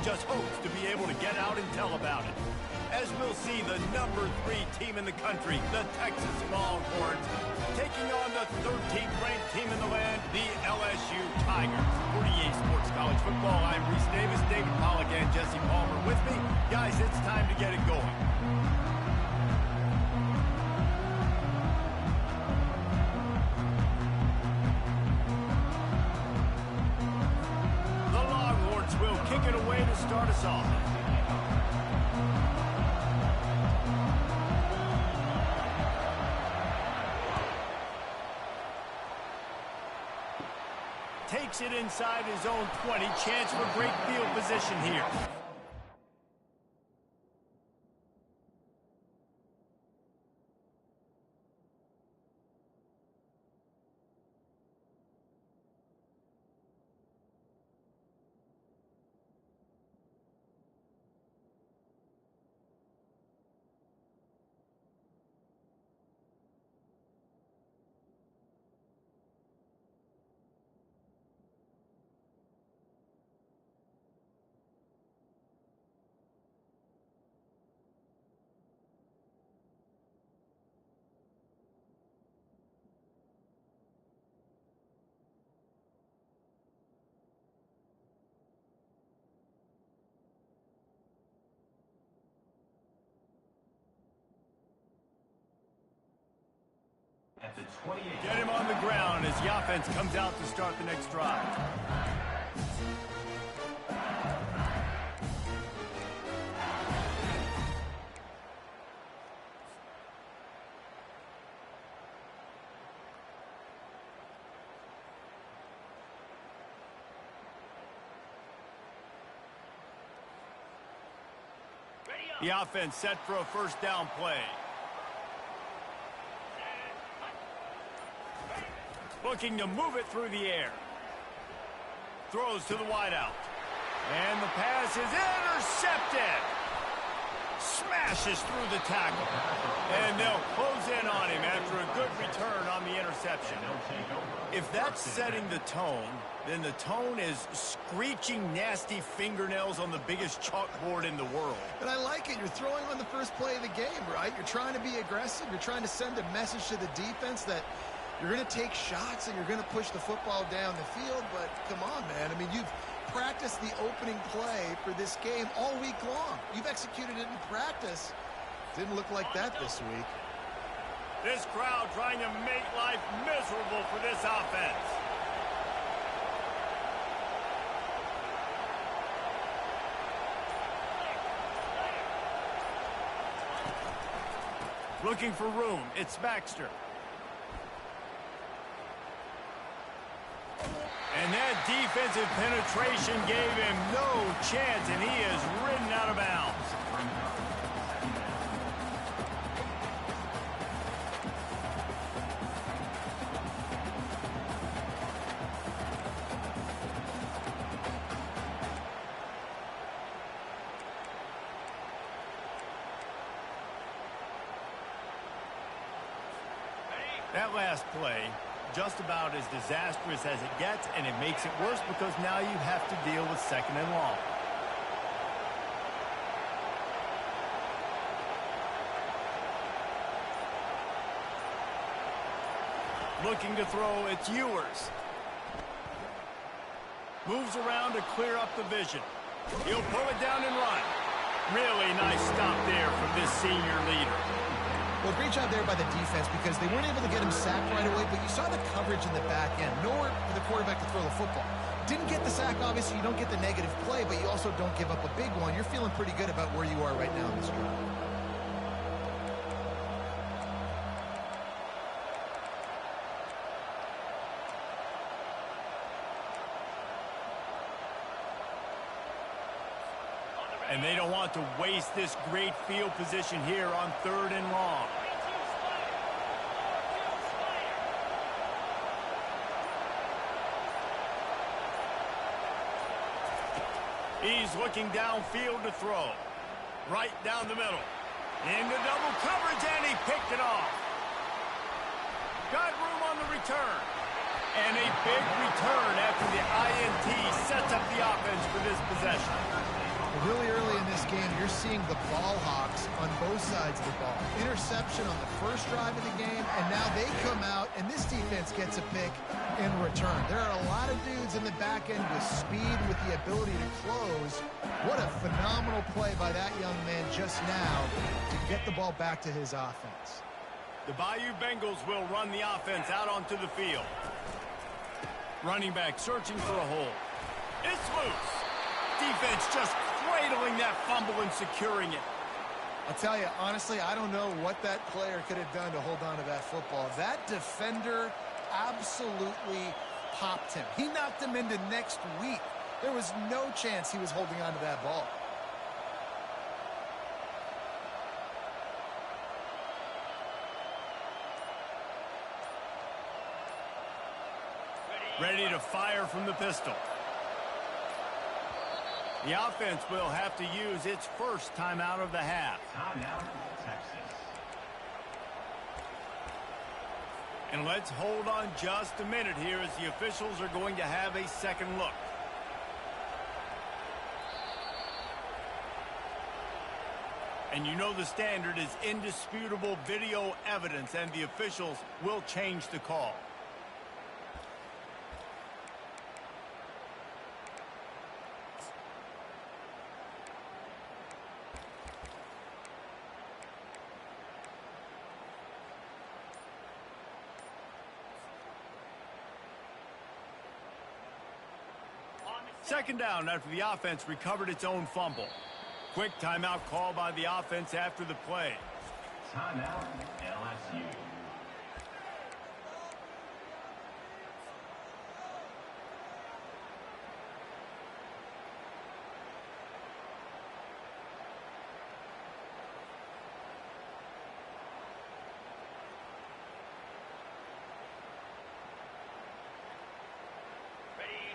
just hopes to be able to get out and tell about it. As we'll see, the #3 team in the country, the Texas Longhorns, taking on the 13th ranked team in the land, the LSU Tigers. For EA Sports College Football, I'm Reese Davis, David Pollack, and Jesse Palmer with me. Guys, it's time to get it going. The Longhorns will kick it away to start us off. Takes it inside his own 20. Chance for great field position here. Get him on the ground as the offense comes out to start the next drive. The offense set for a first down play. Looking to move it through the air. Throws to the wideout. And the pass is intercepted. Smashes through the tackle. And they'll close in on him after a good return on the interception. If that's setting the tone, then the tone is screeching nasty fingernails on the biggest chalkboard in the world. And I like it. You're throwing on the first play of the game, right? You're trying to be aggressive. You're trying to send a message to the defense that you're going to take shots and you're going to push the football down the field, but come on, man. I mean, you've practiced the opening play for this game all week long. You've executed it in practice. Didn't look like that this week. This crowd trying to make life miserable for this offense. Looking for room. It's Baxter. And that defensive penetration gave him no chance, and he is ridden out of bounds. That last play, just about as disastrous as it gets, and it makes it worse because now you have to deal with 2nd and long. Looking to throw, it's Ewers. Moves around to clear up the vision. He'll pull it down and run. Really nice stop there from this senior leader. Well, great job there by the defense because they weren't able to get him sacked right away, but you saw the coverage in the back end. Nowhere for the quarterback to throw the football. Didn't get the sack, obviously. You don't get the negative play, but you also don't give up a big one. You're feeling pretty good about where you are right now in this drive. And they don't want to waste this great field position here on 3rd and long. He's looking downfield to throw. Right down the middle. Into double coverage, and he picked it off. Got room on the return. And a big return after the INT sets up the offense for this possession. Really early in this game, you're seeing the ball hawks on both sides of the ball. Interception on the first drive of the game, and now they come out, and this defense gets a pick in return. There are a lot of dudes in the back end with speed, with the ability to close. What a phenomenal play by that young man just now to get the ball back to his offense. The Bayou Bengals will run the offense out onto the field. Running back searching for a hole. It's loose. Defense just cradling that fumble and securing it. I'll tell you, honestly, I don't know what that player could have done to hold on to that football. That defender absolutely popped him. He knocked him into next week. There was no chance he was holding on to that ball. Ready to fire from the pistol. The offense will have to use its first timeout of the half. Timeout, Texas. And let's hold on just a minute here as the officials are going to have a second look. And you know the standard is indisputable video evidence, and the officials will change the call. Second down after the offense recovered its own fumble. Quick timeout call by the offense after the play. Timeout, LSU.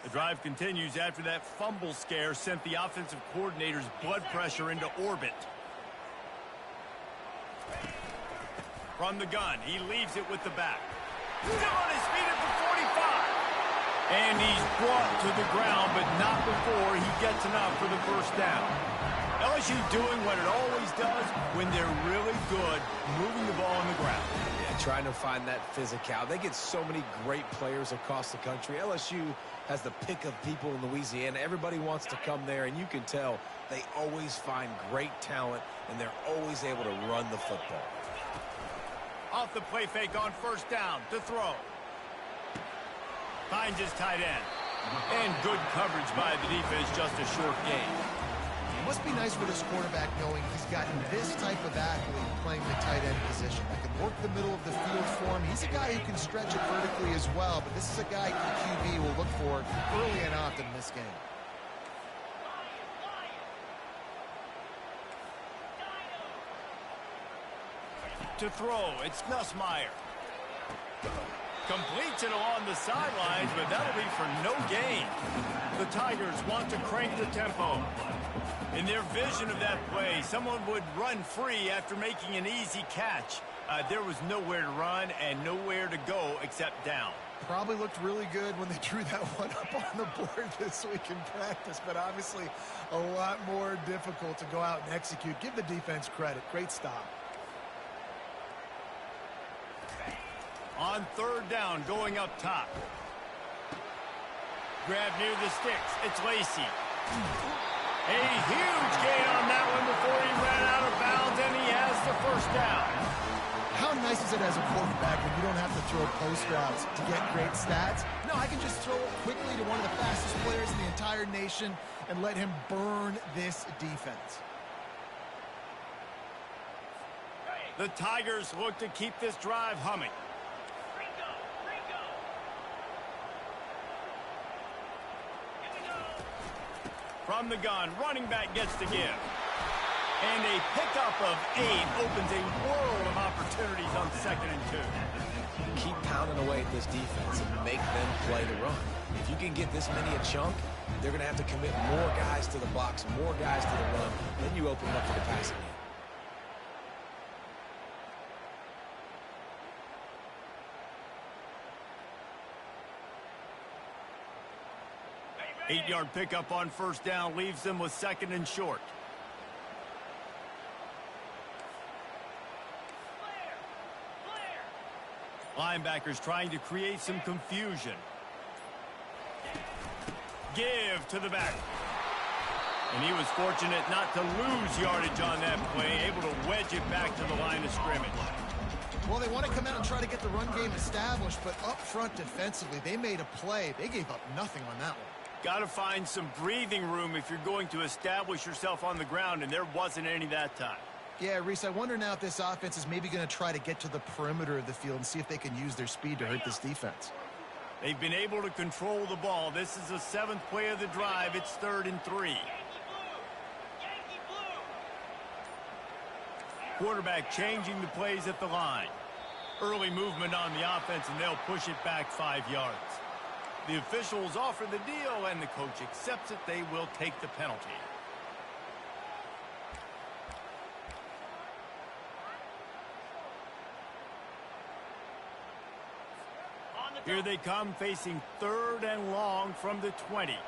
The drive continues after that fumble scare sent the offensive coordinator's blood pressure into orbit. From the gun, he leaves it with the back. Still on his feet at the 45. And he's brought to the ground, but not before he gets enough for the first down. LSU doing what it always does when they're really good, moving the ball on the ground. Yeah, trying to find that physicality. They get so many great players across the country. LSU has the pick of people in Louisiana. Everybody wants to come there, and you can tell they always find great talent, and they're always able to run the football. Off the play fake on first down to throw. Finds his tight end. And good coverage by the defense, just a short gain. It must be nice for this quarterback knowing he's gotten this type of athlete playing the tight end position that can work the middle of the field for him. He's a guy who can stretch it vertically as well, but this is a guy the QB will look for early and often in this game. To throw, it's Nussmeier. Completes it along the sidelines, but that'll be for no gain. The Tigers want to crank the tempo. In their vision of that play, someone would run free after making an easy catch. There was nowhere to run and nowhere to go except down. Probably looked really good when they drew that one up on the board this week in practice, but obviously a lot more difficult to go out and execute. Give the defense credit. Great stop. On third down, going up top. Grab near the sticks. It's Lacey. A huge gain on that one before he ran out of bounds, and he has the first down. How nice is it as a quarterback when you don't have to throw post routes to get great stats? No, I can just throw it quickly to one of the fastest players in the entire nation and let him burn this defense. The Tigers look to keep this drive humming. From the gun, running back gets to give. And a pickup of 8 opens a world of opportunities on 2nd and 2. Keep pounding away at this defense and make them play the run. If you can get this many a chunk, they're going to have to commit more guys to the box, more guys to the run. Then you open up for the passing game. 8-yard pickup on first down leaves them with 2nd and short. Linebackers trying to create some confusion. Give to the back. And he was fortunate not to lose yardage on that play, able to wedge it back to the line of scrimmage. Well, they want to come out and try to get the run game established, but up front defensively, they made a play. They gave up nothing on that one. Got to find some breathing room if you're going to establish yourself on the ground, and there wasn't any that time. Yeah, Reese, I wonder now if this offense is maybe going to try to get to the perimeter of the field and see if they can use their speed to hurt this defense. They've been able to control the ball. This is the 7th play of the drive. It's 3rd and 3. Quarterback changing the plays at the line. Early movement on the offense, and they'll push it back 5 yards. The officials offer the deal, and the coach accepts it. They will take the penalty. Here they come, facing 3rd and long from the 20.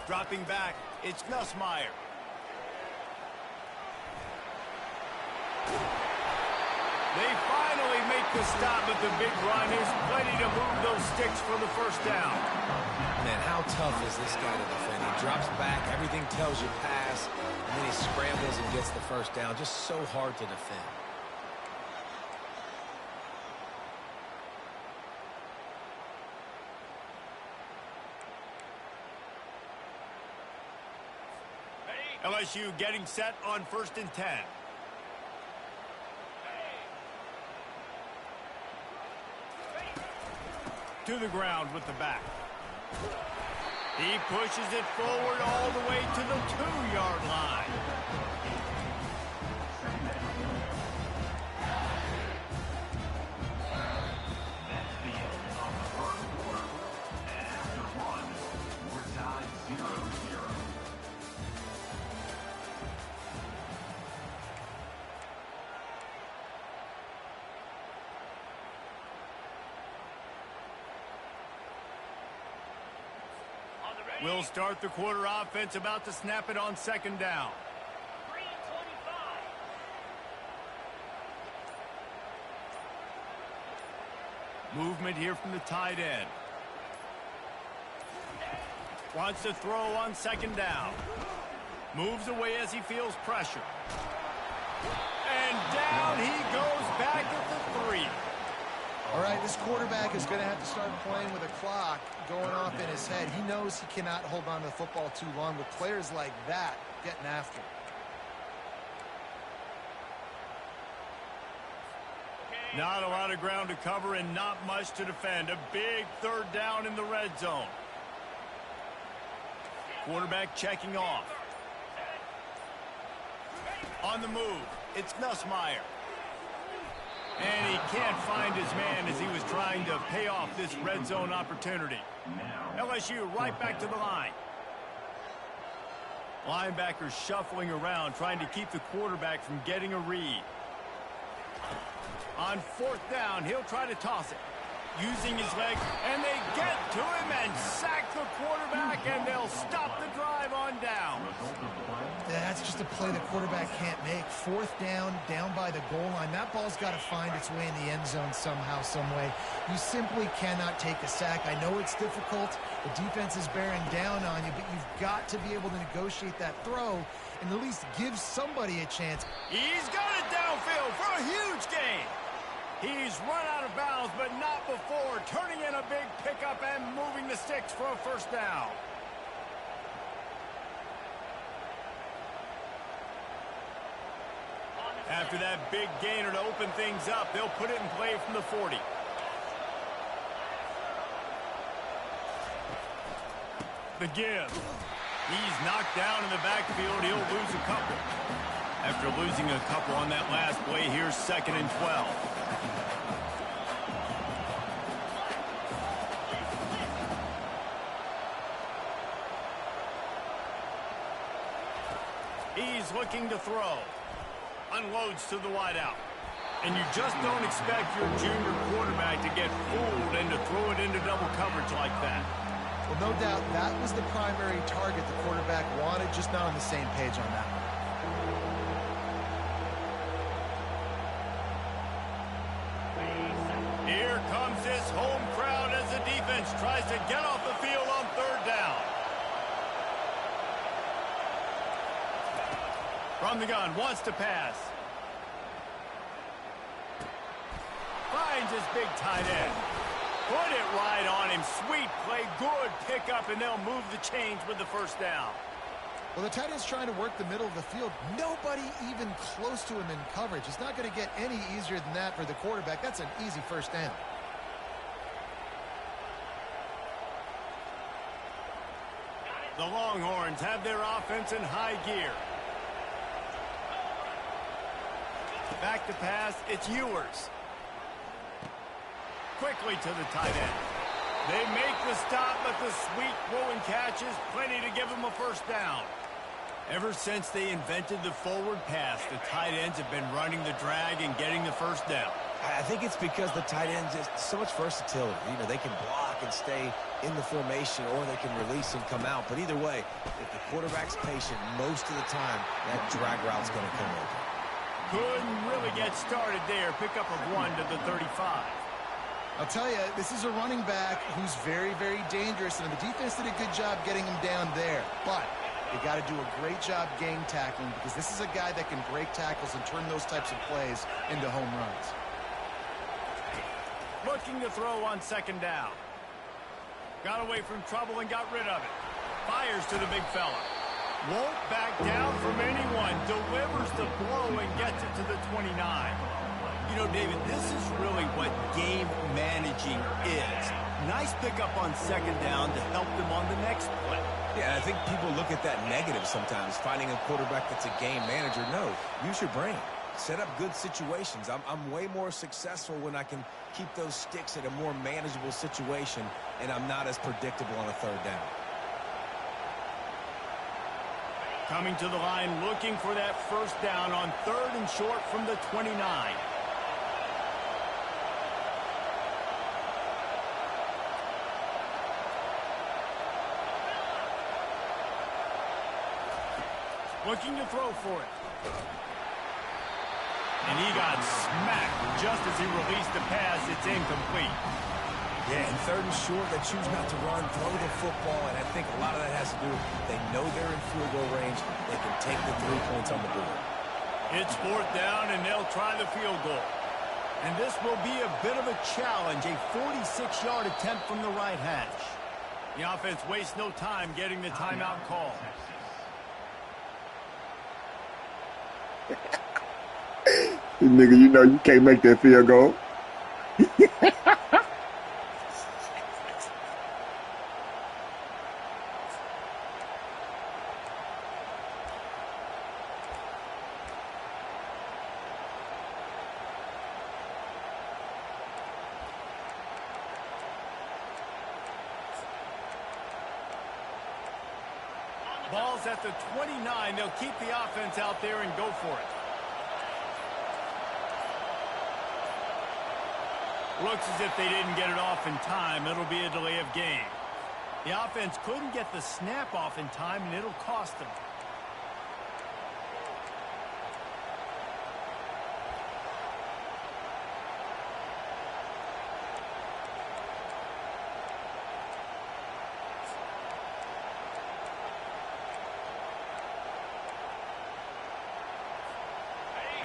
Dropping back, it's Nussmeier. They finally make the stop at the big run. There's plenty to move those sticks for the first down. Man, how tough is this guy to defend? He drops back, everything tells you pass, and then he scrambles and gets the first down. Just so hard to defend. LSU getting set on 1st and 10. To the ground with the back. He pushes it forward all the way to the 2-yard line. That's the end of the first quarter. And after one, we're tied 0-0. We'll start the quarter offense, about to snap it on 2nd down. 3:25. Movement here from the tight end. Wants to throw on 2nd down. Moves away as he feels pressure. And down he goes back at the 3. All right, this quarterback is going to have to start playing with a clock going off in his head. He knows he cannot hold on to the football too long with players like that getting after him. Not a lot of ground to cover and not much to defend. A big 3rd down in the red zone. Quarterback checking off. On the move, it's Nussmeier. And he can't find his man as he was trying to pay off this red zone opportunity. LSU right back to the line. Linebackers shuffling around, trying to keep the quarterback from getting a read. On 4th down, he'll try to toss it. Using his legs, and they get to him and sack the quarterback, and they'll stop the drive on down. That's just a play the quarterback can't make. 4th down, down by the goal line. That ball's got to find its way in the end zone somehow, some way. You simply cannot take a sack. I know it's difficult. The defense is bearing down on you, but you've got to be able to negotiate that throw and at least give somebody a chance. He's got it downfield for a huge gain. He's run out of bounds, but not before. Turning in a big pickup and moving the sticks for a 1st down. After that big gainer to open things up, they'll put it in play from the 40. The give. He's knocked down in the backfield. He'll lose a couple. After losing a couple on that last play, here's 2nd and 12. He's looking to throw. Unloads to the wideout. And you just don't expect your junior quarterback to get fooled and to throw it into double coverage like that. Well, no doubt that was the primary target the quarterback wanted, just not on the same page on that one. Here comes this home crowd as the defense tries to get off the field on third down. From the gun, wants to pass. Finds his big tight end. Put it right on him. Sweet play, good pickup, and they'll move the chains with the first down. Well, the tight end's trying to work the middle of the field. Nobody even close to him in coverage. It's not going to get any easier than that for the quarterback. That's an easy first down. The Longhorns have their offense in high gear. Back to pass, it's Ewers. Quickly to the tight end. They make the stop, but the sweet throwing catch is plenty to give them a first down. Ever since they invented the forward pass, the tight ends have been running the drag and getting the first down. I think it's because the tight ends is so much versatility. You know, they can block and stay in the formation, or they can release and come out. But either way, if the quarterback's patient, most of the time, that drag route's going to come open. Couldn't really get started there. Pickup of 1 to the 35. I'll tell you, this is a running back who's very, very dangerous, and the defense did a good job getting him down there. But they got to do a great job game tackling, because this is a guy that can break tackles and turn those types of plays into home runs. Looking to throw on second down. Got away from trouble and got rid of it. Fires to the big fella. Won't back down from anyone. Delivers the blow and gets it to the 29. You know, David, this is really what game managing is. Nice pickup on second down to help them on the next play. Yeah, I think people look at that negative sometimes, finding a quarterback that's a game manager. No, use your brain. Set up good situations. I'm way more successful when I can keep those sticks at a more manageable situation, and I'm not as predictable on a third down. Coming to the line, looking for that first down on third and short from the 29. Looking to throw for it. And he got smacked just as he released the pass. It's incomplete. Yeah, and third and short, they choose not to run, throw the football, and I think a lot of that has to do with they know they're in field goal range. They can take the 3 points on the board. It's fourth down, and they'll try the field goal. And this will be a bit of a challenge, a 46-yard attempt from the right hash. The offense wastes no time getting the timeout call. Nigga, you know you can't make that field goal. Ball's at the 29. They'll keep the offense out there and go for it. Looks as if they didn't get it off in time. It'll be a delay of game. The offense couldn't get the snap off in time, and it'll cost them.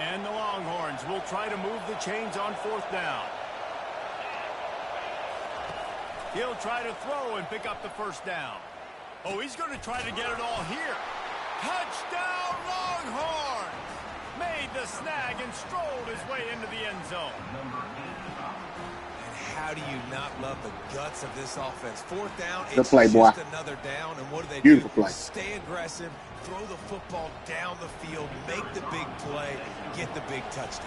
And the Longhorns will try to move the chains on fourth down. He'll try to throw and pick up the first down. Oh, he's going to try to get it all here. Touchdown, Longhorns! Made the snag and strolled his way into the end zone. And how do you not love the guts of this offense? Fourth down, Good it's play, just boy. another down, and what do? Beautiful play. Stay aggressive, throw the football down the field, make the big play, get the big touchdown.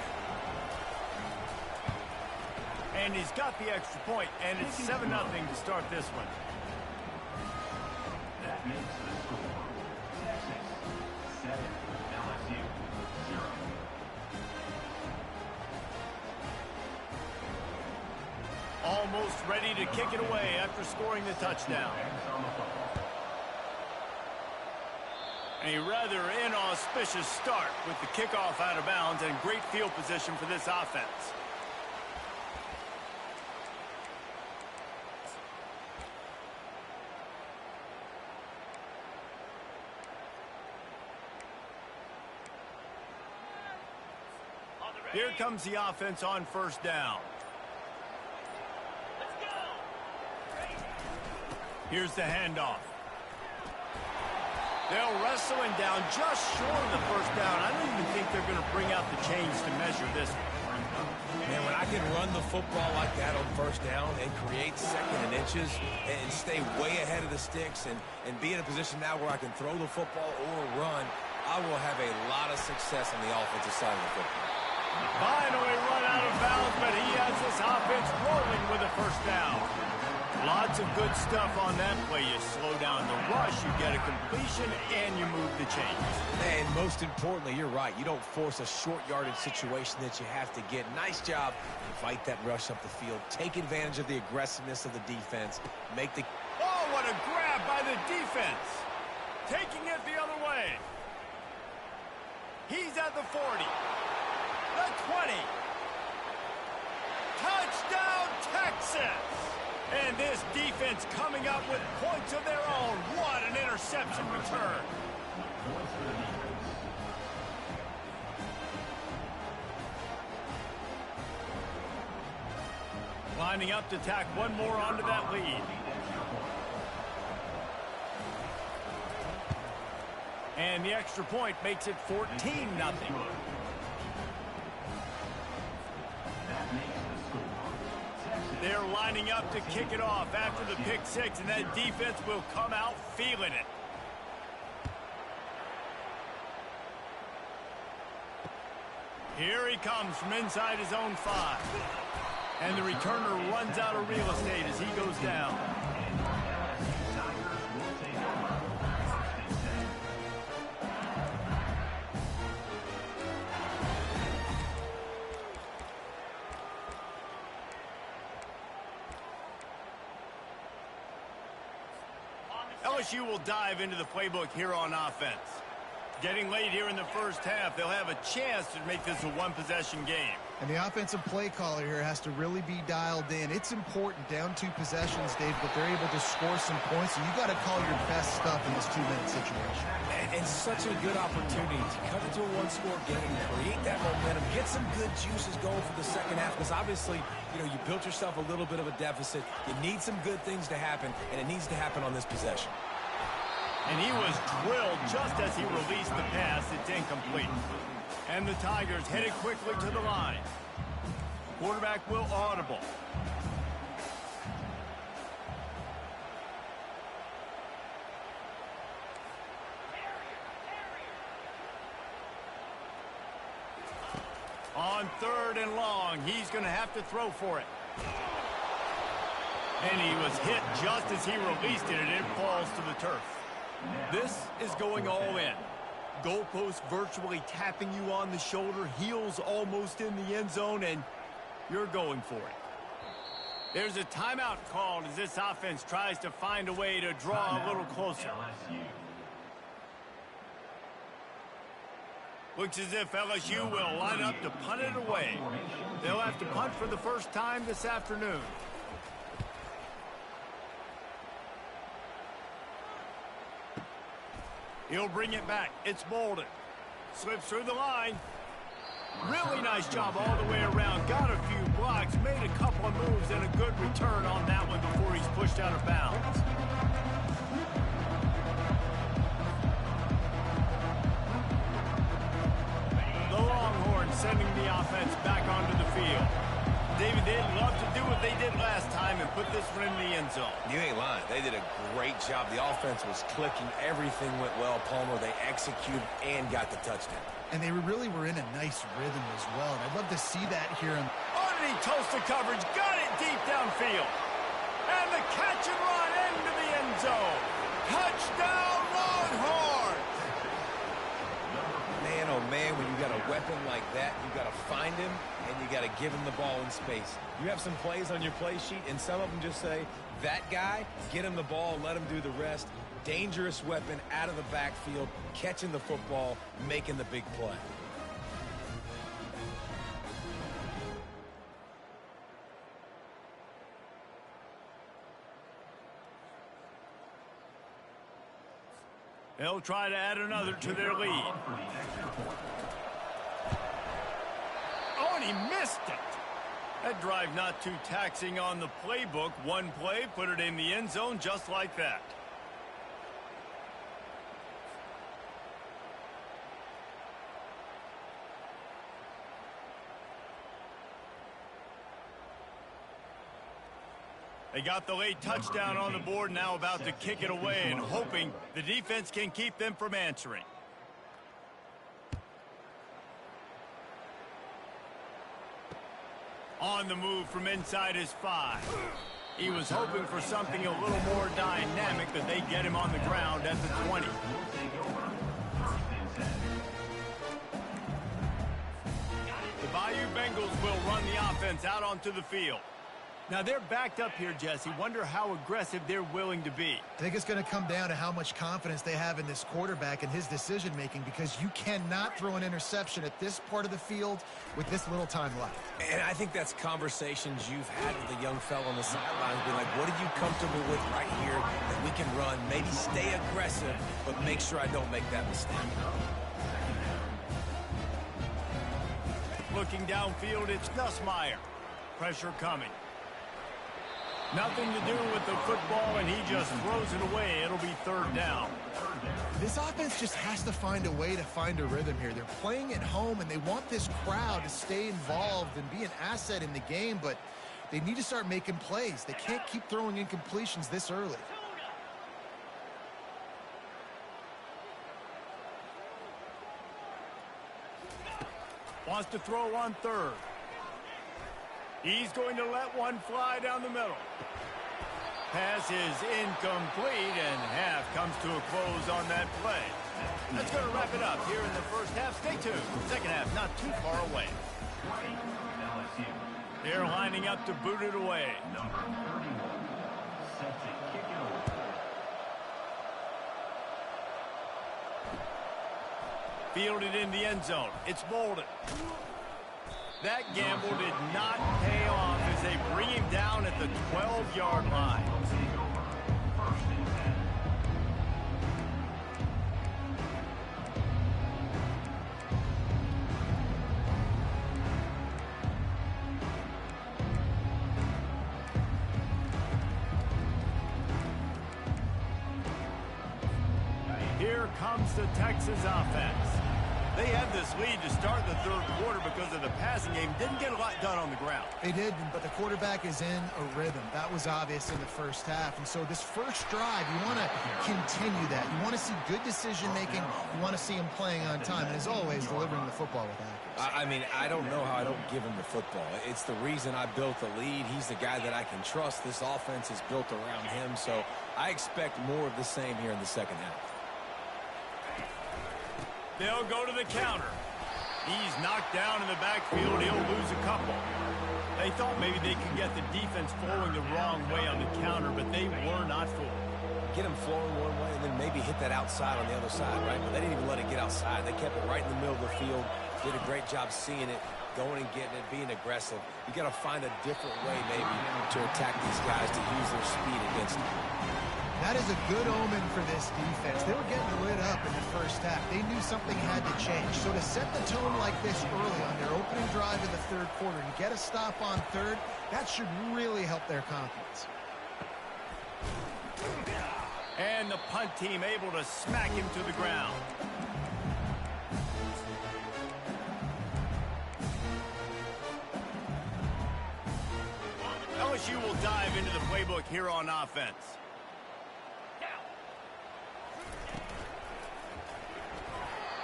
And he's got the extra point, and it's 7-0 to start this one. That makes the score Texas 7, LSU 0. almost ready to kick it away after scoring the touchdown. A rather inauspicious start with the kickoff out of bounds and great field position for this offense. Here comes the offense on first down. Here's the handoff. They'll wrestle him down just short of the first down. I don't even think they're going to bring out the chains to measure this one. Man, when I can run the football like that on first down and create second and inches and stay way ahead of the sticks and be in a position now where I can throw the football or run, I will have a lot of success on the offensive side of the football. Finally run out of bounds, but he has this offense rolling with a first down. Lots of good stuff on that play. You slow down the rush, you get a completion, and you move the chains. And most importantly, you're right. You don't force a short yardage situation that you have to get. Nice job. Fight that rush up the field. Take advantage of the aggressiveness of the defense. Make the... Oh, what a grab by the defense. Taking it the other way. He's at the 40. The 20. Touchdown, Texas! And this defense coming up with points of their own. What an interception return. Lining up to tack one more onto that lead. And the extra point makes it 14-0. They're lining up to kick it off after the pick six, and that defense will come out feeling it. Here he comes from inside his own 5. And the returner runs out of real estate as he goes down. LSU will dive into the playbook here on offense. Getting late here in the first half, they'll have a chance to make this a one-possession game. And the offensive play caller here has to really be dialed in. It's important, down 2 possessions, Dave, but they're able to score some points, and you got to call your best stuff in this 2-minute situation. And such a good opportunity to cut into a one-score game, create that momentum, get some good juices going for the second half, because obviously, you built yourself a little bit of a deficit. You need some good things to happen, and it needs to happen on this possession. And he was drilled just as he released the pass. It's incomplete. And the Tigers headed quickly to the line. Quarterback will audible. On 3rd and long, he's going to have to throw for it. And he was hit just as he released it, and it falls to the turf. This is going all in. Goalpost virtually tapping you on the shoulder, heels almost in the end zone, and you're going for it. There's a timeout called as this offense tries to find a way to draw a little closer. Looks as if LSU will line up to punt it away. They'll have to punt for the first time this afternoon. He'll bring it back. It's Bolden. Slips through the line. Really nice job all the way around. Got a few blocks, made a couple of moves, and a good return on that one before he's pushed out of bounds. The Longhorns sending the offense back onto the field. David, they'd love to do what they did last time and put this one in the end zone. You ain't lying. They did a great job. The offense was clicking. Everything went well, Palmer. They executed and got the touchdown. And they really were in a nice rhythm as well. And I'd love to see that here. Underneath toasted coverage. Got it deep downfield. And the catch and run into the end zone. Touchdown, Longhorns! Man, oh man, when you got a weapon weapon like that, you got to find him, and you got to give him the ball in space. You have some plays on your play sheet, and some of them just say, that guy, get him the ball, let him do the rest. Dangerous weapon out of the backfield, catching the football, making the big play. They'll try to add another to their lead. Oh, and he missed it. That drive not too taxing on the playbook. One play, put it in the end zone just like that. They got the late touchdown on the board, now about to kick it away and hoping the defense can keep them from answering. On the move from inside his 5. He was hoping for something a little more dynamic, but they get him on the ground at the 20. The Bayou Bengals will run the offense out onto the field. Now they're backed up here, Jesse. Wonder how aggressive they're willing to be. I think it's going to come down to how much confidence they have in this quarterback and his decision-making, because you cannot throw an interception at this part of the field with this little time left. And I think that's conversations you've had with the young fellow on the sidelines, being like, what are you comfortable with right here that we can run? Maybe stay aggressive, but make sure I don't make that mistake. Looking downfield, it's Nussmeier. Pressure coming. Nothing to do with the football, and he just throws it away. It'll be third down. This offense just has to find a way to find a rhythm here. They're playing at home, and they want this crowd to stay involved and be an asset in the game, but they need to start making plays. They can't keep throwing incompletions this early. Wants to throw on third. He's going to let one fly down the middle. Pass is incomplete, and half comes to a close on that play. That's going to wrap it up here in the first half. Stay tuned. Second half not too far away. They're lining up to boot it away. Number 31, set to kick it away. Fielded in the end zone. It's Bolden. That gamble did not pay off as they bring him down at the 12-yard line. Here comes the Texas offense. They had this lead to start the third quarter because of the passing game. Didn't get a lot done on the ground. They did, but the quarterback is in a rhythm. That was obvious in the first half. And so this first drive, you want to continue that. You want to see good decision-making. You want to see him playing on time. And as always, delivering the football with accuracy. I mean, I don't know how I don't give him the football. It's the reason I built the lead. He's the guy that I can trust. This offense is built around him. So I expect more of the same here in the second half. They'll go to the counter. He's knocked down in the backfield. He'll lose a couple. They thought maybe they could get the defense flowing the wrong way on the counter, but they were not fooled. Get him flowing one way and then maybe hit that outside on the other side, right? But they didn't even let it get outside. They kept it right in the middle of the field. Did a great job seeing it, going and getting it, being aggressive. You got to find a different way maybe to attack these guys, to use their speed against them. That is a good omen for this defense. They were getting lit up in the first half. They knew something had to change. So to set the tone like this early on their opening drive in the third quarter and get a stop on third, that should really help their confidence. And the punt team able to smack him to the ground. LSU will dive into the playbook here on offense.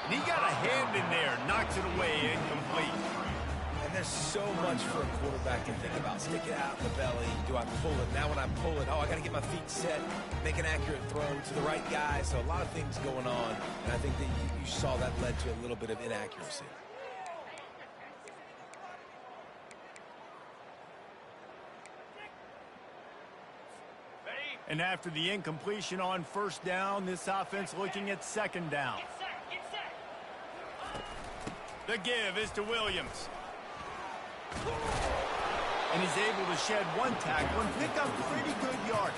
And he got a hand in there, knocks it away, incomplete. And there's so much for a quarterback to think about. Stick it out in the belly. Do I pull it? Now when I pull it, oh, I got to get my feet set, make an accurate throw to the right guy. So a lot of things going on. And I think that you saw that led to a little bit of inaccuracy. And after the incompletion on first down, this offense looking at second down. The give is to Williams. And he's able to shed one tackle and pick up pretty good yardage.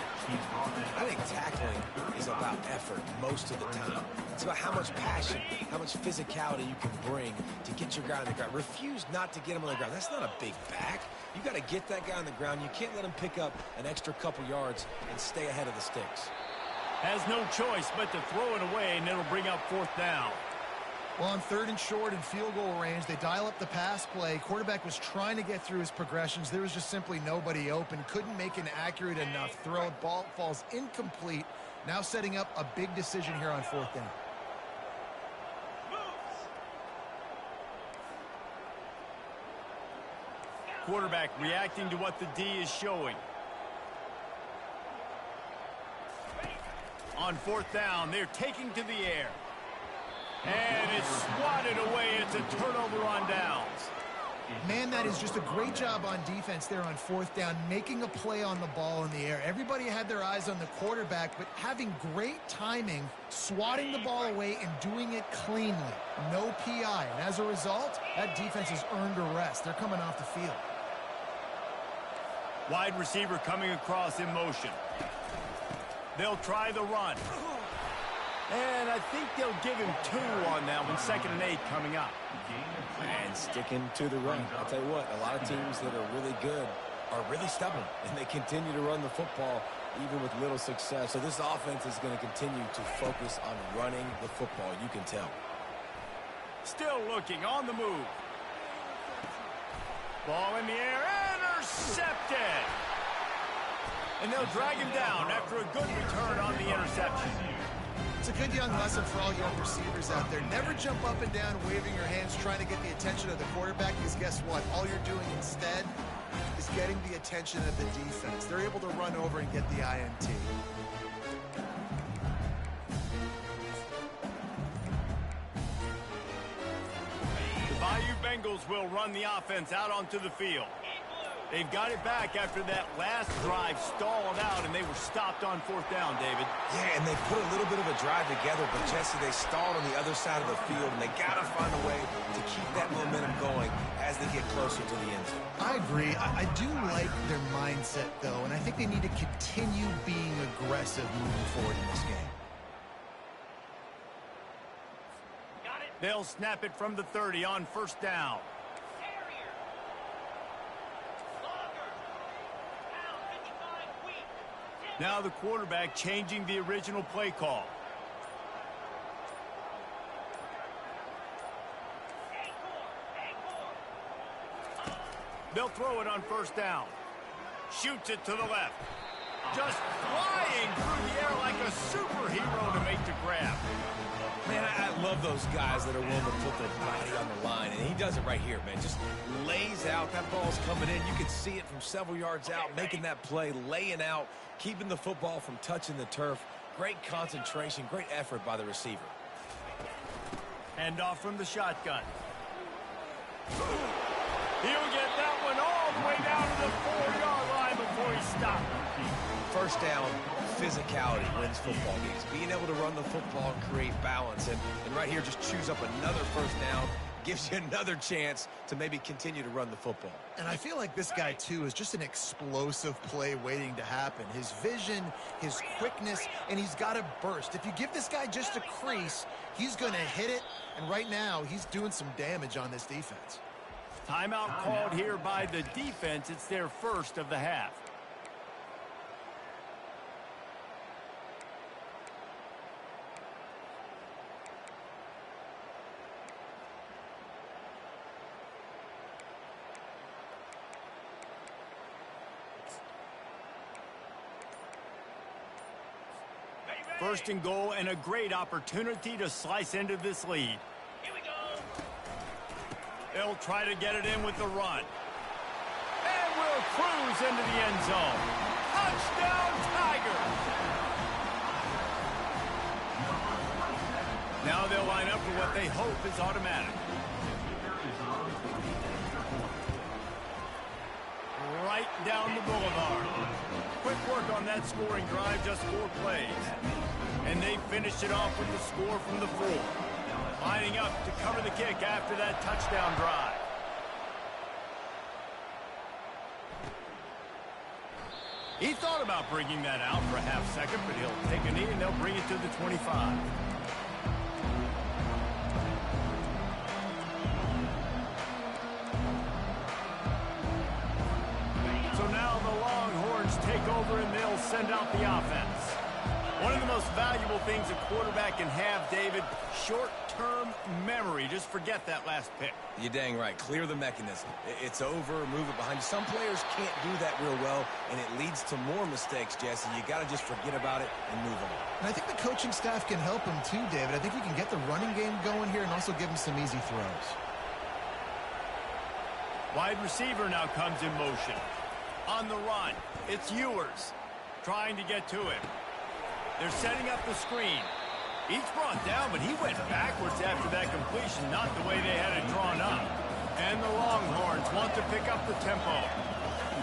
I think tackling is about effort most of the time. It's about how much passion, how much physicality you can bring to get your guy on the ground. Refuse not to get him on the ground. That's not a big back. You got to get that guy on the ground. You can't let him pick up an extra couple yards and stay ahead of the sticks. Has no choice but to throw it away, and it'll bring up fourth down. Well, on third and short and field goal range, they dial up the pass play. Quarterback was trying to get through his progressions. There was just simply nobody open. Couldn't make an accurate enough throw. Ball falls incomplete. Now setting up a big decision here on fourth down. Quarterback reacting to what the D is showing. On fourth down, they're taking to the air. And it's swatted away. It's a turnover on downs. Man, that is just a great job on defense there on fourth down, making a play on the ball in the air. Everybody had their eyes on the quarterback, but having great timing, swatting the ball away and doing it cleanly. No PI. And as a result, that defense has earned a rest. They're coming off the field. Wide receiver coming across in motion. They'll try the run. And I think they'll give him 2 on that one. 2nd and 8 coming up. And sticking to the run. I'll tell you what, a lot of teams that are really good are really stubborn, and they continue to run the football even with little success. So this offense is going to continue to focus on running the football. You can tell. Still looking on the move. Ball in the air, intercepted. And they'll drag him down after a good return on the interception. It's a good young lesson for all young receivers out there. Never jump up and down waving your hands trying to get the attention of the quarterback, because guess what? All you're doing instead is getting the attention of the defense. They're able to run over and get the INT. The Bayou Bengals will run the offense out onto the field. They've got it back after that last drive stalled out, and they were stopped on fourth down, David. Yeah, and they put a little bit of a drive together, but Jesse, they stalled on the other side of the field, and they got to find a way to keep that momentum going as they get closer to the end zone. I agree. I do like their mindset, though, and I think they need to continue being aggressive moving forward in this game. They'll snap it from the 30 on first down. Now the quarterback changing the original play call. They'll throw it on first down. Shoots it to the left. Just flying through the air like a superhero to make the grab. Man, I love those guys that are willing to put their body on the line, and he does it right here, man. Just lays out. That ball's coming in. You can see it from several yards out, making that play, laying out, keeping the football from touching the turf. Great concentration, great effort by the receiver. Hand off from the shotgun. He'll get that one all the way down to the 4-yard line before he stopped. First down, physicality wins football games. Being able to run the football and create balance. And right here, just choose up another first down. Gives you another chance to maybe continue to run the football. And I feel like this guy, too, is just an explosive play waiting to happen. His vision, his quickness, and he's got a burst. If you give this guy just a crease, he's going to hit it. And right now, he's doing some damage on this defense. Timeout called here by the defense. It's their first of the half. First and goal, and a great opportunity to slice into this lead. Here we go. They'll try to get it in with the run. And will cruise into the end zone. Touchdown, Tigers! Now they'll line up for what they hope is automatic. Right down the boulevard. quick work on that scoring drive, just 4 plays. And they finished it off with the score from the 4. Lining up to cover the kick after that touchdown drive. He thought about bringing that out for a half second, but he'll take a knee and they'll bring it to the 25. So now the Longhorns take over and they'll send out the offense. One of the most valuable things a quarterback can have, David, short-term memory. Just forget that last pick. You're dang right. Clear the mechanism. It's over, move it behind you. Some players can't do that real well, and it leads to more mistakes, Jesse. You got to just forget about it and move on. And I think the coaching staff can help him too, David. I think you can get the running game going here and also give him some easy throws. Wide receiver now comes in motion. On the run, it's Ewers trying to get to him. They're setting up the screen. He's brought down, but he went backwards after that completion, not the way they had it drawn up. And the Longhorns want to pick up the tempo.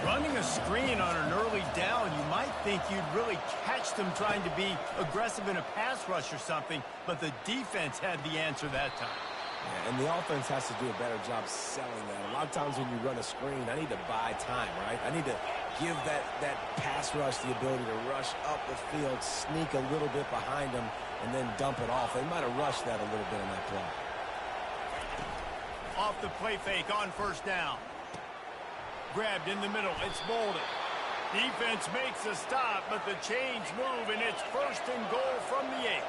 Running a screen on an early down, you might think you'd really catch them trying to be aggressive in a pass rush or something, but the defense had the answer that time. Yeah, and the offense has to do a better job selling that. A lot of times when you run a screen, I need to buy time, right? I need to give that pass rush the ability to rush up the field, sneak a little bit behind them, and then dump it off. They might have rushed that a little bit on that play. Off the play fake on first down. Grabbed in the middle. It's Bolden. Defense makes a stop, but the chains move, and it's 1st and goal from the 8.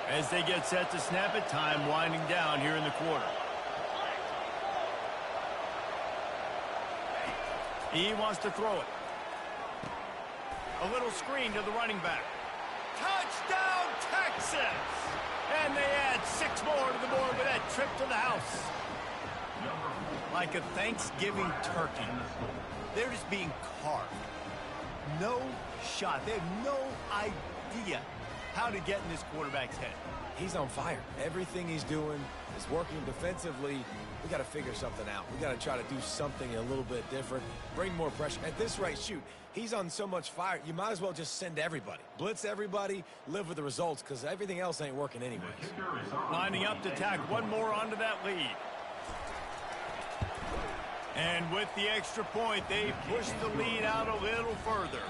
As they get set to snap it, time winding down here in the quarter. He wants to throw it. A little screen to the running back. Touchdown, Texas! And they add 6 more to the board with that trip to the house. Like a Thanksgiving turkey. They're just being carved. No shot. They have no idea how to get in this quarterback's head. He's on fire. Everything he's doing is working defensively. We got to figure something out. We got to try to do something a little bit different. Bring more pressure. At this rate, shoot, he's on so much fire, you might as well just send everybody. Blitz everybody, live with the results, because everything else ain't working anyways. Lining up to tack one more onto that lead. And with the extra point, they push the lead out a little further.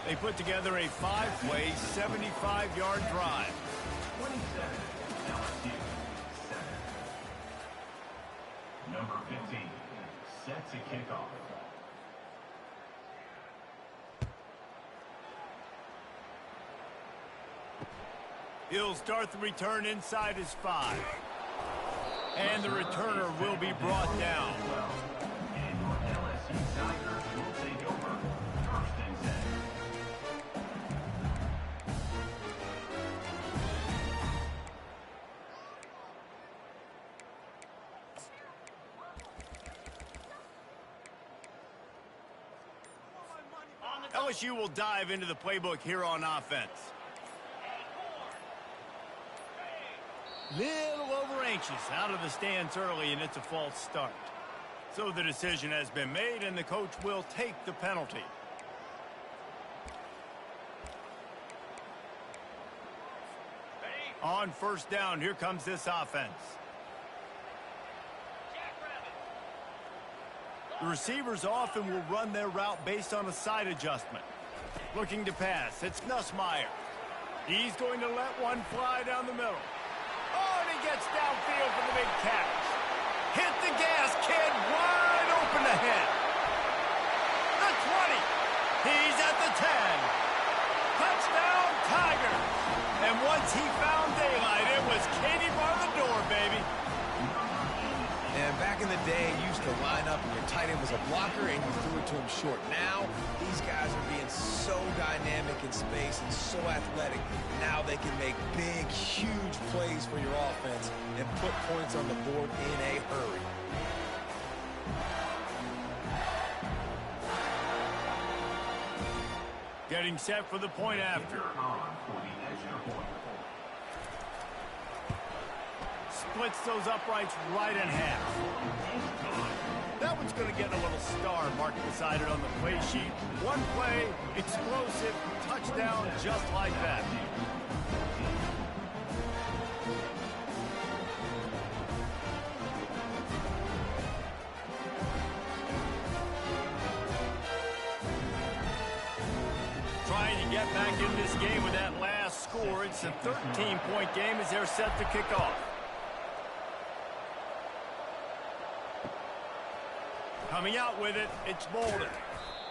They put together a 5-play, 75-yard drive. 27, LSU, 7. Number 15, set to kick off. He'll start the return inside his 5. And the returner will be brought down. And your LSU Tigers will take over 1st and 10. LSU will dive into the playbook here on offense. Little over anxious out of the stance early, and it's a false start. So the decision has been made, and the coach will take the penalty. On first down, here comes this offense. The receivers often will run their route based on a side adjustment. Looking to pass, it's Nussmeier. He's going to let one fly down the middle. Oh, and he gets downfield for the big catch. Hit the gas, kid, wide open ahead. The 20. He's at the 10. Touchdown, Tigers. And once he found daylight, it was Katie bar the door, baby. And back in the day, you used to line up and your tight end was a blocker and you threw it to him short. Now, these guys are being so dynamic in space and so athletic. Now they can make big, huge plays for your offense and put points on the board in a hurry. Getting set for the point after. On for the extra point. Splits those uprights right in half. That one's going to get a little star marked beside it on the play sheet. One play, explosive, touchdown, just like that. Trying to get back in this game with that last score. It's a 13-point game as they're set to kick off. Coming out with it, it's Bolden.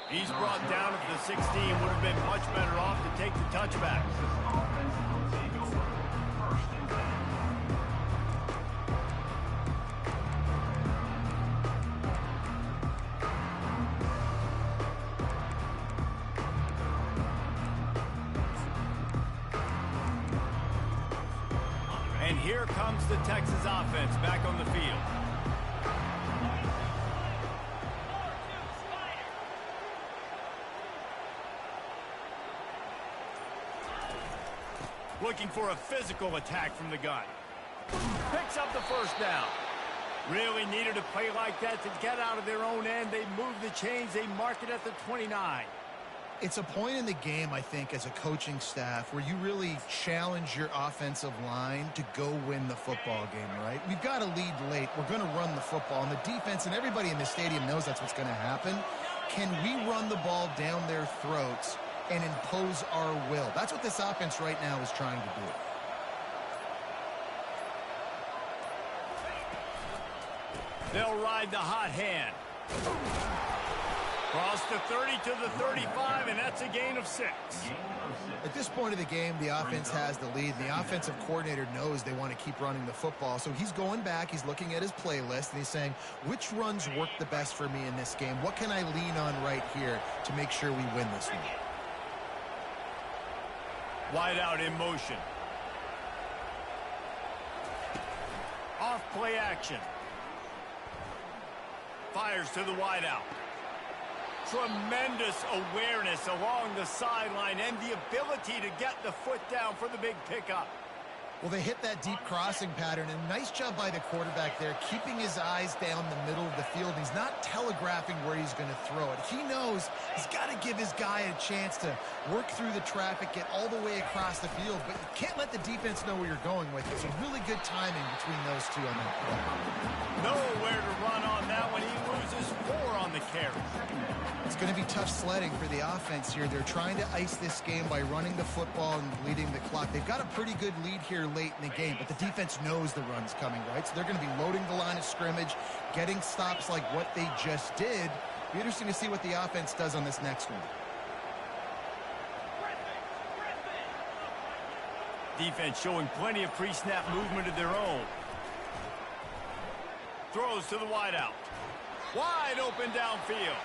He's brought down at the 16. Would have been much better off to take the touchback. And here comes the Texas offense back on the field. Looking for a physical attack from the gun. Picks up the first down. Really needed a play like that to get out of their own end. They move the chains. They mark it at the 29. It's a point in the game, I think, as a coaching staff where you really challenge your offensive line to go win the football game, right? We've got to lead late. We're going to run the football. And the defense and everybody in the stadium knows that's what's going to happen. Can we run the ball down their throats and impose our will? That's what this offense right now is trying to do. They'll ride the hot hand. Cross the 30 to the 35, and that's a gain of 6. At this point of the game, the offense has the lead. And the offensive coordinator knows they want to keep running the football. So he's going back, he's looking at his playlist, and he's saying, which runs work the best for me in this game? What can I lean on right here to make sure we win this one? Wide out in motion. Off play action. Fires to the wide out. Tremendous awareness along the sideline and the ability to get the foot down for the big pickup. Well, they hit that deep crossing pattern, and nice job by the quarterback there, keeping his eyes down the middle of the field. He's not telegraphing where he's going to throw it. He knows he's got to give his guy a chance to work through the traffic, get all the way across the field, but you can't let the defense know where you're going with it. So really good timing between those two on that play. Nowhere to run on that one. He loses 4 on the carry. It's going to be tough sledding for the offense here. They're trying to ice this game by running the football and bleeding the clock. They've got a pretty good lead here late in the game, but the defense knows the run's coming, right? So they're going to be loading the line of scrimmage, getting stops like what they just did. Be interesting to see what the offense does on this next one. Defense showing plenty of pre-snap movement of their own. Throws to the wideout. Wide open downfield.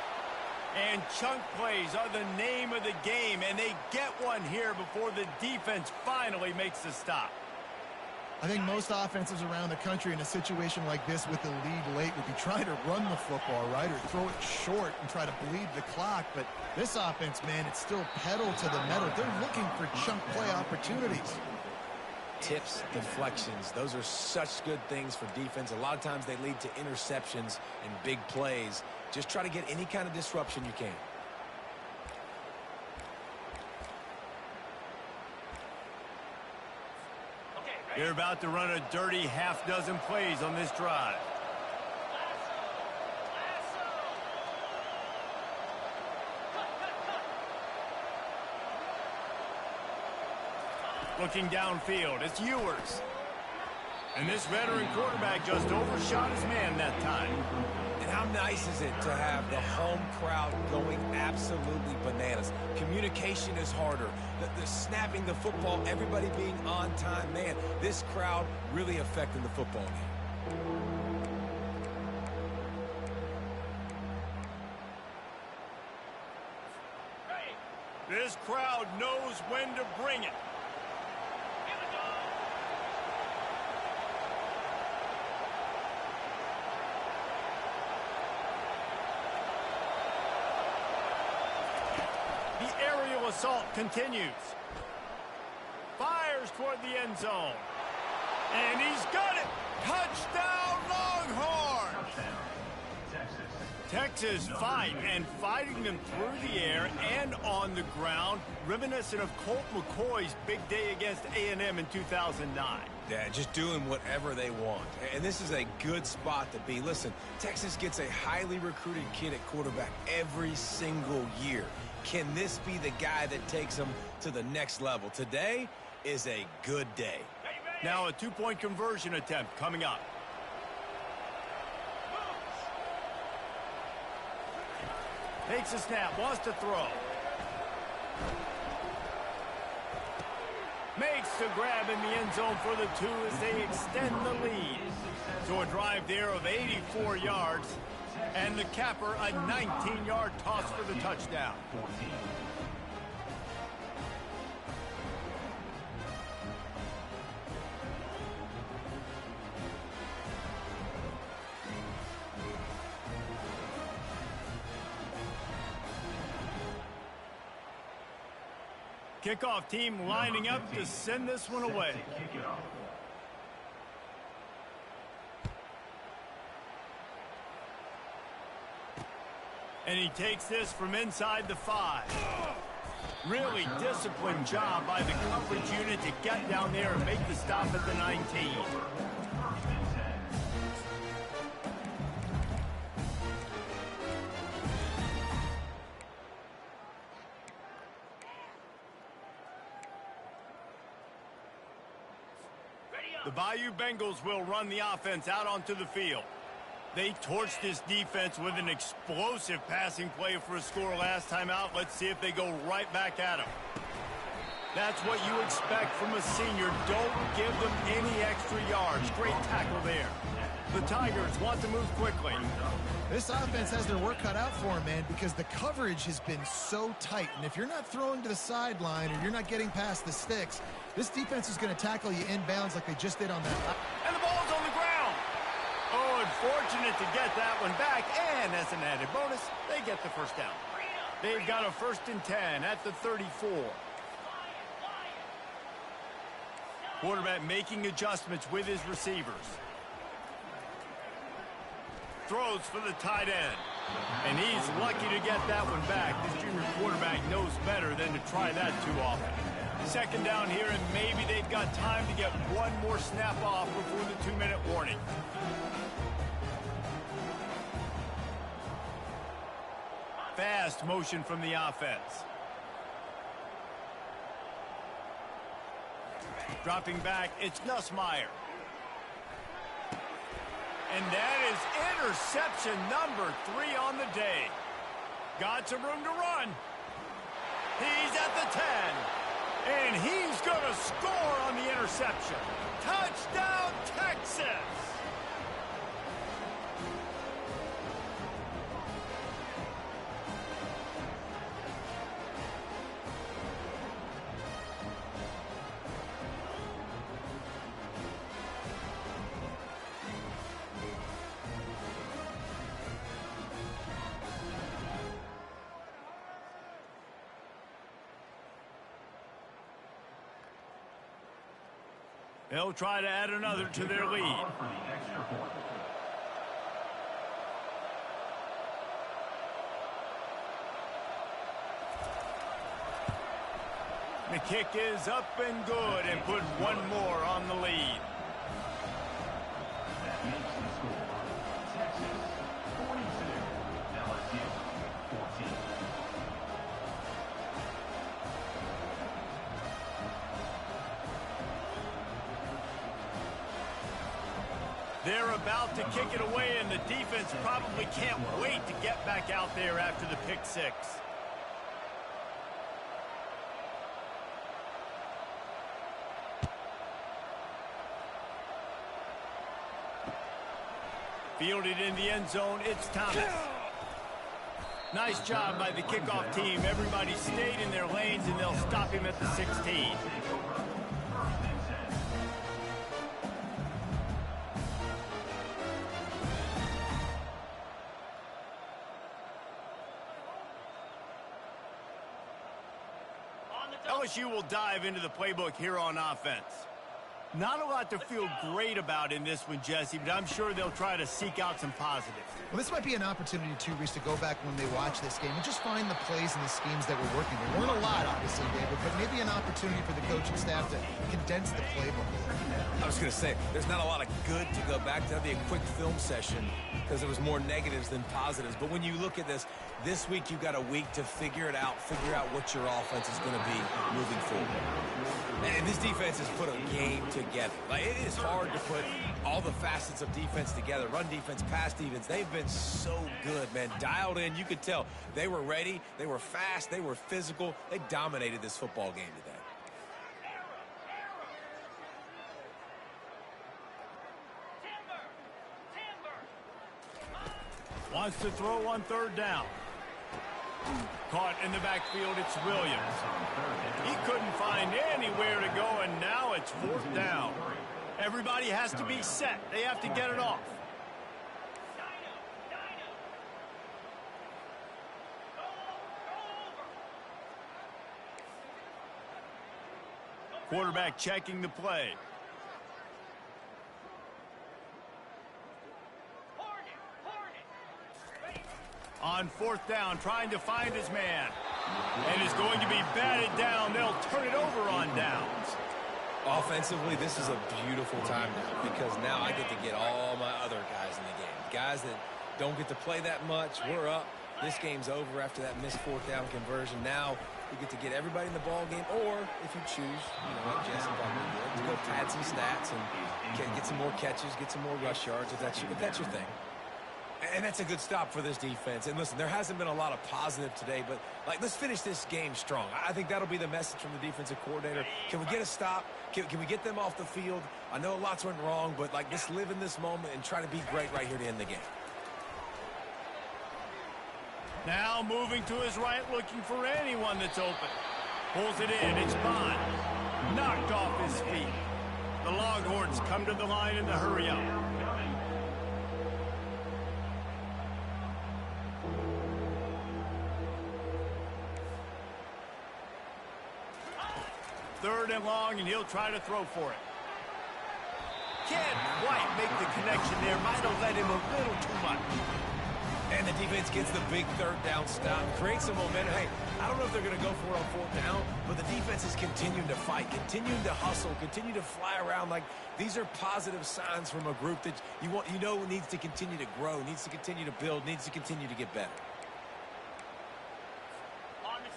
And chunk plays are the name of the game, and they get one here before the defense finally makes the stop. I think most offenses around the country in a situation like this with the lead late would be trying to run the football, right, or throw it short and try to bleed the clock. But this offense, man, it's still pedal to the metal. They're looking for chunk play opportunities. Tips, deflections, those are such good things for defense. A lot of times they lead to interceptions and big plays. Just try to get any kind of disruption you can. They're about to run a dirty half-dozen plays on this drive. Looking downfield, it's Ewers. And this veteran quarterback just overshot his man that time. And how nice is it to have the home crowd going absolutely bananas? Communication is harder. The snapping the football, everybody being on time. Man, this crowd really affecting the football game. This crowd knows when to bring it. The aerial assault continues. Fires toward the end zone. And he's got it. Touchdown, Longhorns! Touchdown, Texas. Texas fighting them through the air and on the ground, reminiscent of Colt McCoy's big day against A&M in 2009. Yeah, just doing whatever they want. And this is a good spot to be. Listen, Texas gets a highly recruited kid at quarterback every single year. Can this be the guy that takes them to the next level? Today is a good day. Now a two-point conversion attempt coming up. Takes a snap, wants to throw. Makes the grab in the end zone for the 2 as they extend the lead. So a drive there of 84 yards. And the capper, a 19-yard toss for the touchdown. Kickoff team lining up to send this one away. And he takes this from inside the 5. Really disciplined job by the coverage unit to get down there and make the stop at the 19. The Bayou Bengals will run the offense out onto the field. They torched this defense with an explosive passing play for a score last time out. Let's see if they go right back at him. That's what you expect from a senior. Don't give them any extra yards. Great tackle there. The Tigers want to move quickly. This offense has their work cut out for them, man, because the coverage has been so tight. And if you're not throwing to the sideline or you're not getting past the sticks, this defense is going to tackle you inbounds like they just did on that. And the ball's on the ground. Oh, unfortunate to get that one back. And as an added bonus, they get the first down. They've got a 1st and 10 at the 34. Quarterback making adjustments with his receivers. Throws for the tight end. And he's lucky to get that one back. This junior quarterback knows better than to try that too often. 2nd down here, and maybe they've got time to get one more snap off before the 2-minute warning. Fast motion from the offense. Dropping back, it's Nussmeier. And that is interception number 3 on the day. Got some room to run. He's at the 10. And he's going to score on the interception. Touchdown, Texas! They'll try to add another to their lead. The kick is up and good and put one more on the lead. That makes the score Texas 42, LSU 14. They're about to kick it away, and the defense probably can't wait to get back out there after the pick 6. Fielded in the end zone, it's Thomas. Nice job by the kickoff team. Everybody stayed in their lanes, and they'll stop him at the 16. LSU will dive into the playbook here on offense. Not a lot to feel great about in this one, Jesse, but I'm sure they'll try to seek out some positives. Well, this might be an opportunity, too, Reese, to go back when they watch this game and just find the plays and the schemes that were working. There weren't a lot, obviously, David, but maybe an opportunity for the coaching staff to condense the playbook. I was going to say, there's not a lot of good to go back to. That'd be a quick film session because there was more negatives than positives. But when you look at this week you've got a week to figure it out, figure out what your offense is going to be moving forward. And this defense has put a game together. Like, it is hard to put all the facets of defense together. Run defense, pass defense. They've been so good, man. Dialed in. You could tell they were ready. They were fast. They were physical. They dominated this football game today. Wants to throw on third down. Caught in the backfield, it's Williams. He couldn't find anywhere to go, and now it's fourth down. Everybody has to be set. They have to get it off. Quarterback checking the play. On fourth down, trying to find his man. And is going to be batted down. They'll turn it over on downs. Offensively, this is a beautiful time now because now I get to get all my other guys in the game. Guys that don't get to play that much, we're up. This game's over after that missed fourth down conversion. Now we get to get everybody in the ball game, or if you choose, like Jesse probably would, to go pad some stats and get some more catches, get some more rush yards if that's your thing. And that's a good stop for this defense. And listen, there hasn't been a lot of positive today, but let's finish this game strong. I think that'll be the message from the defensive coordinator. Can we get a stop? Can we get them off the field? I know lots went wrong, but let's live in this moment and try to be great right here to end the game. Now moving to his right, looking for anyone that's open. Pulls it in. It's Bond. Knocked off his feet. The Longhorns come to the line in the hurry-up. Third and long, and he'll try to throw for it. Can't quite make the connection there. Might have led him a little too much. And the defense gets the big third down stop, creates some momentum. Hey, I don't know if they're going to go for it on fourth down, but the defense is continuing to fight, continuing to hustle, continue to fly around. These are positive signs from a group that needs to continue to grow, needs to continue to build, needs to continue to get better.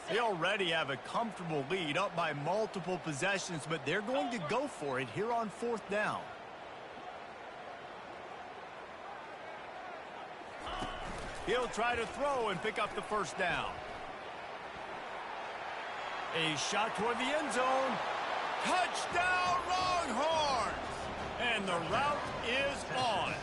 They already have a comfortable lead, up by multiple possessions, but they're going to go for it here on fourth down. He'll try to throw and pick up the first down. A shot toward the end zone. Touchdown, Longhorns! And the route is on.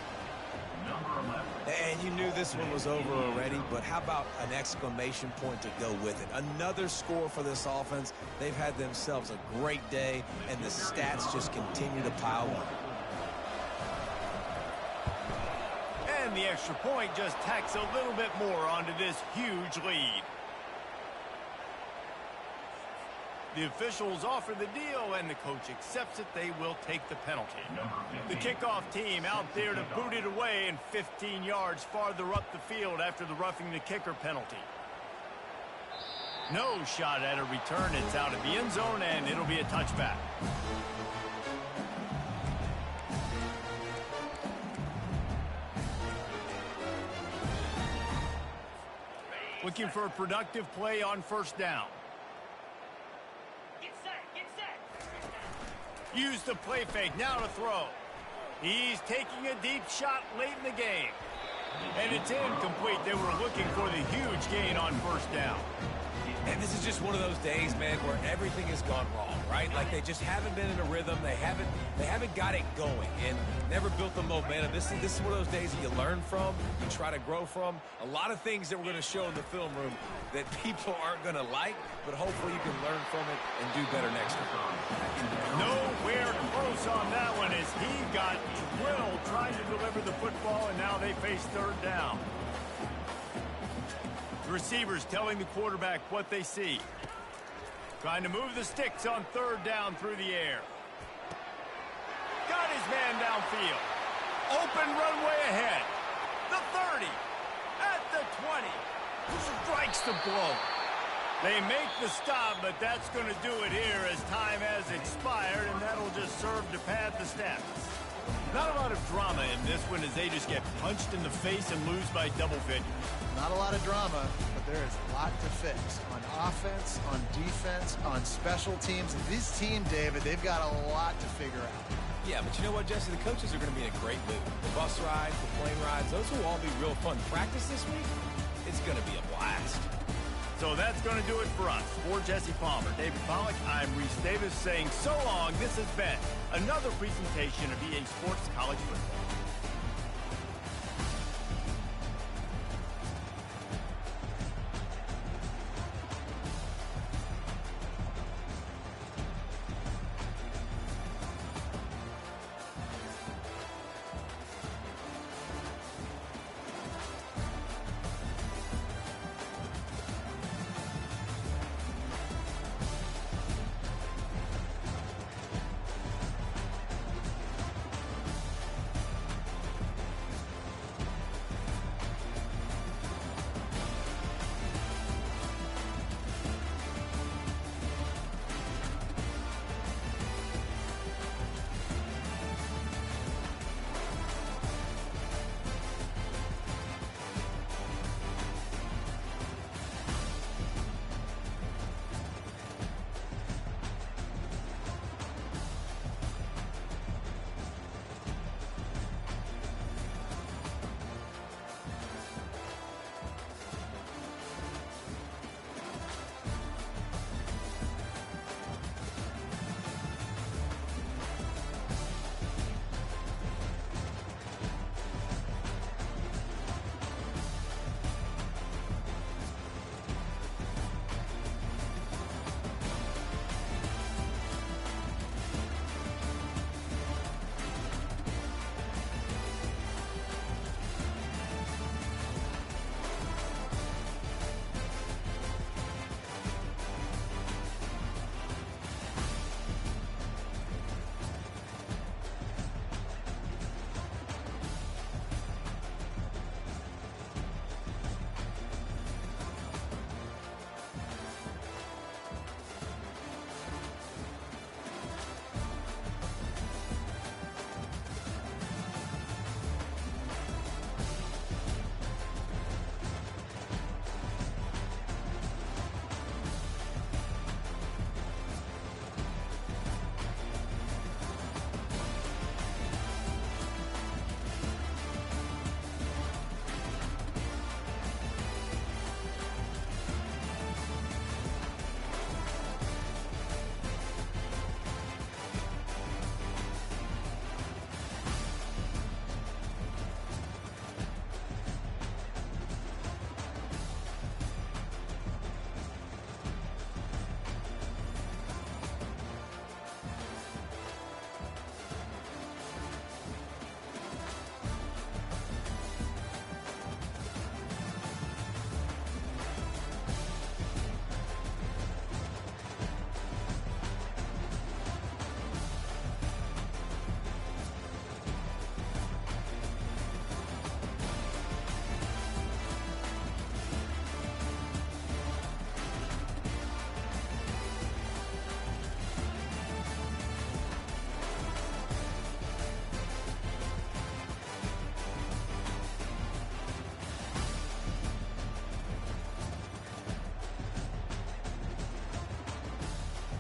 And you knew this one was over already, but how about an exclamation point to go with it? Another score for this offense. They've had themselves a great day, and the stats just continue to pile up. And the extra point just tacks a little bit more onto this huge lead. The officials offer the deal, and the coach accepts it. They will take the penalty. The kickoff team out there to boot it away and 15 yards farther up the field after the roughing the kicker penalty. No shot at a return. It's out of the end zone, and it'll be a touchback. Looking for a productive play on first down. Use the play fake, now to throw. He's taking a deep shot late in the game. And it's incomplete. They were looking for the huge gain on first down. And this is just one of those days, man, where everything has gone wrong, right? They just haven't been in a rhythm. They haven't got it going and never built the momentum. This is one of those days that you learn from, you try to grow from. A lot of things that we're going to show in the film room that people aren't going to like, but hopefully you can learn from it and do better next time. Nowhere close on that one as he got drilled trying to deliver the football, and now they face third down. The receivers telling the quarterback what they see. Trying to move the sticks on third down through the air. Got his man downfield. Open runway ahead. The 30. At the 20. Strikes the blow. They make the stop, but that's going to do it here as time has expired, and that'll just serve to pad the stats. Not a lot of drama in this one as they just get punched in the face and lose by double figures. Not a lot of drama, but there is a lot to fix on offense, on defense, on special teams. And this team, David, they've got a lot to figure out. Yeah, but you know what, Jesse? The coaches are going to be in a great mood. The bus rides, the plane rides, those will all be real fun. Practice this week, it's going to be a blast. So that's going to do it for us. For Jesse Palmer, David Pollack, I'm Reese Davis saying so long. This has been another presentation of EA Sports College Football.